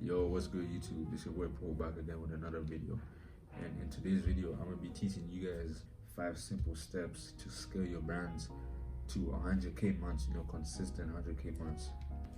Yo, what's good YouTube? It's your boy Paul back again with another video. And in today's video, I'm gonna be teaching you guys 5 simple steps to scale your brands to 100k months, consistent 100k months.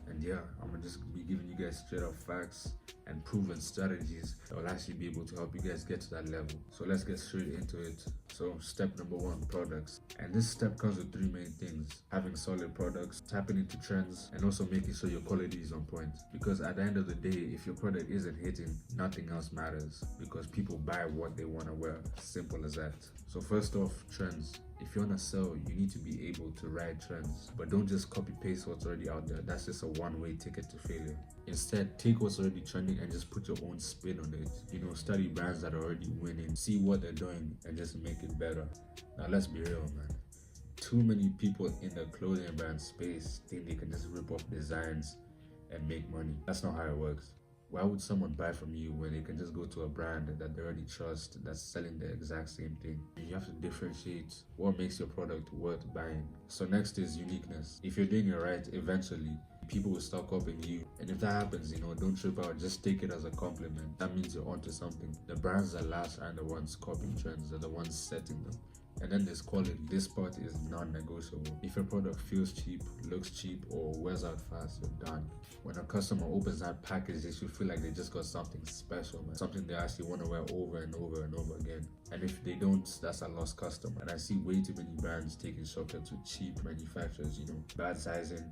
And yeah, I'm gonna just be giving you guys straight up facts and proven strategies that will actually be able to help you guys get to that level. So let's get straight into it. So step number 1, products. And this step comes with 3 main things: having solid products, tapping into trends, and also making sure your quality is on point. Because at the end of the day, if your product isn't hitting, nothing else matters, because people buy what they want to wear. Simple as that. So first off, trends. If you want to sell, you need to be able to ride trends, but don't just copy paste what's already out there. That's just a one-way ticket to failure. Instead, take what's already trending and just put your own spin on it. Study brands that are already winning, see what they're doing, and just make it better. Now let's be real, man. Too many people in the clothing brand space think they can just rip off designs and make money. That's not how it works. Why would someone buy from you when they can just go to a brand that they already trust that's selling the exact same thing? You have to differentiate what makes your product worth buying. So next is uniqueness. If you're doing it right, eventually people will start copying you. And if that happens, don't trip out, just take it as a compliment. That means you're onto something. The brands that last aren't the ones copying trends, they're the ones setting them. And then there's quality. This part is non-negotiable. If your product feels cheap, looks cheap, or wears out fast, you're done. When a customer opens that package, they should feel like they just got something special, man. Something they actually want to wear over and over and over again. And if they don't, that's a lost customer. And I see way too many brands taking shortcuts with cheap manufacturers, bad sizing,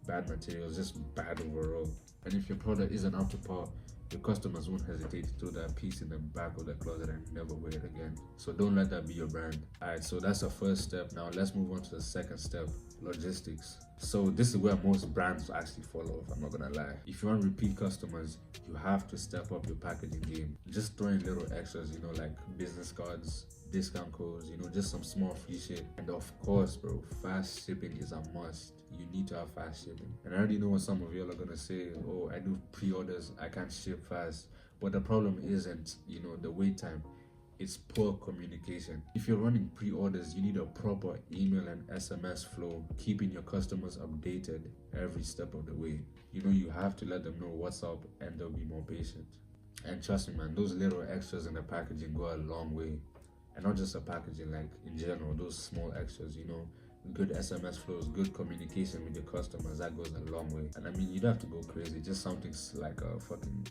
bad materials, just bad overall. And if your product isn't up to par, your customers won't hesitate to throw that piece in the back of the closet and never wear it again. So don't let that be your brand. Alright, so that's the first step. Now let's move on to the second step: logistics. So this is where most brands actually fall off, I'm not gonna lie. If you want repeat customers, you have to step up your packaging game. Just throw in little extras, like business cards, discount codes, just some small free shit. And of course, bro, fast shipping is a must. You need to have fast shipping. And I already know what some of y'all are gonna say: oh, I do pre-orders, I can't ship fast. But the problem isn't, the wait time. It's poor communication. If you're running pre-orders, you need a proper email and SMS flow, keeping your customers updated every step of the way. You have to let them know what's up, and they'll be more patient. And trust me, man, those little extras in the packaging go a long way. And not just the packaging, like in general, those small extras, good SMS flows, good communication with your customers, that goes a long way. And I mean, you don't have to go crazy. Just something like a fucking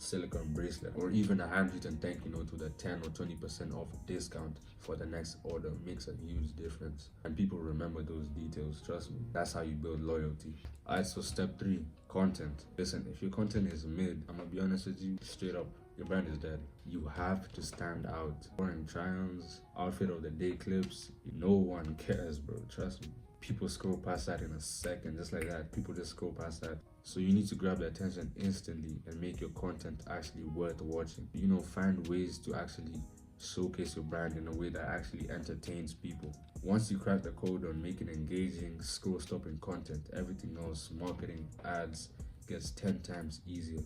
silicone bracelet, or even a handwritten thank you note with a 10 or 20% off discount for the next order makes a huge difference. And people remember those details, trust me. That's how you build loyalty. Alright, so step 3, content. Listen, if your content is mid, I'm gonna be honest with you, straight up, your brand is dead. You have to stand out. Boring try-ons, outfit of the day clips, no one cares, bro, trust me. People scroll past that in a second, just like that. People just scroll past that. So you need to grab their attention instantly and make your content actually worth watching. Find ways to actually showcase your brand in a way that actually entertains people. Once you crack the code on making engaging, scroll-stopping content, everything else, marketing, ads, gets 10 times easier.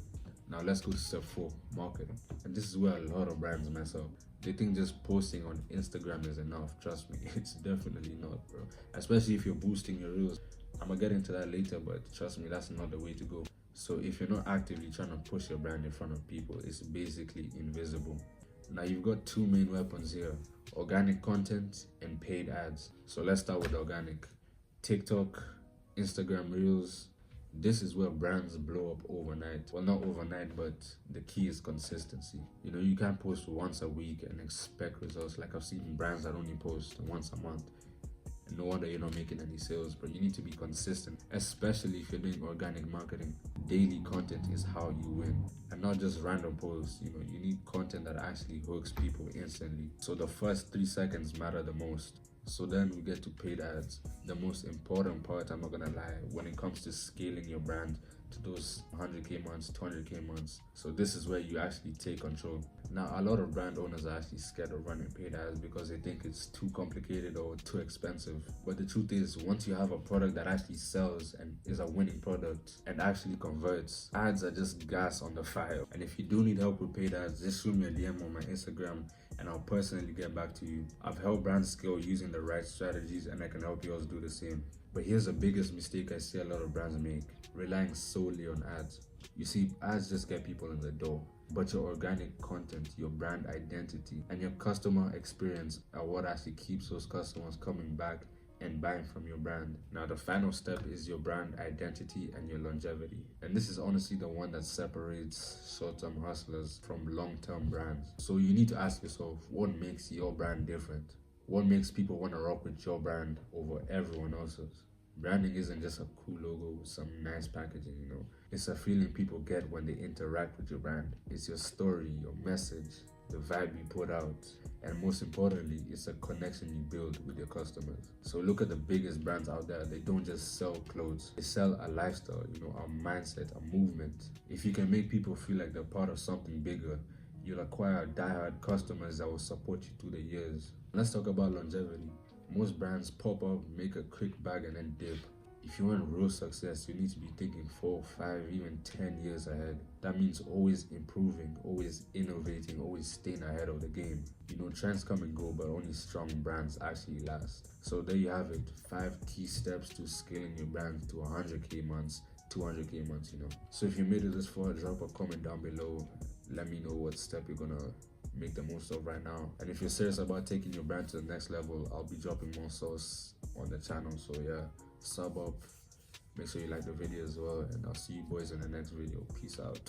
Now let's go to step 4, marketing. And this is where a lot of brands mess up. They think just posting on Instagram is enough. Trust me, it's definitely not, bro. Especially if you're boosting your reels. I'm gonna get into that later, but trust me, that's not the way to go. So if you're not actively trying to push your brand in front of people, it's basically invisible. Now you've got 2 main weapons here: organic content and paid ads. So let's start with organic. TikTok, Instagram Reels. This is where brands blow up overnight. Well, not overnight, but the key is consistency. You can't post once a week and expect results. Like, I've seen brands that only post once a month. And no wonder you're not making any sales, but you need to be consistent, especially if you're doing organic marketing. Daily content is how you win, and not just random posts. You need content that actually hooks people instantly. So the first 3 seconds matter the most. So then we get to paid ads, the most important part, I'm not gonna lie, when it comes to scaling your brand to those 100k months, 200k months. So this is where you actually take control. Now, a lot of brand owners are actually scared of running paid ads because they think it's too complicated or too expensive. But the truth is, once you have a product that actually sells and is a winning product and actually converts, ads are just gas on the fire. And if you do need help with paid ads, just shoot me a DM on my Instagram and I'll personally get back to you. I've helped brands scale using the right strategies, and I can help you all do the same. But here's the biggest mistake I see a lot of brands make: relying solely on ads. You see, ads just get people in the door, but your organic content, your brand identity, and your customer experience are what actually keeps those customers coming back and buying from your brand. Now, the final step is your brand identity and your longevity. And this is honestly the one that separates short-term hustlers from long-term brands. So you need to ask yourself, what makes your brand different? What makes people want to rock with your brand over everyone else's? Branding isn't just a cool logo with some nice packaging, you know. It's a feeling people get when they interact with your brand. It's your story, your message, the vibe you put out, and most importantly, it's a connection you build with your customers. So look at the biggest brands out there. They don't just sell clothes, they sell a lifestyle, you know, a mindset, a movement. If you can make people feel like they're part of something bigger, you'll acquire diehard customers that will support you through the years. Let's talk about longevity. Most brands pop up, make a quick bag, and then dip. If you want real success, you need to be thinking 4, 5, even 10 years ahead. That means always improving, always innovating, always staying ahead of the game. You know, trends come and go, but only strong brands actually last. So there you have it, 5 key steps to scaling your brand to 100k months, 200k months, you know. So if you made it this far, drop a comment down below. Let me know what step you're gonna make the most of right now. And if you're serious about taking your brand to the next level, I'll be dropping more sauce on the channel. So yeah, sub up, make sure you like the video as well, and I'll see you boys in the next video. Peace out.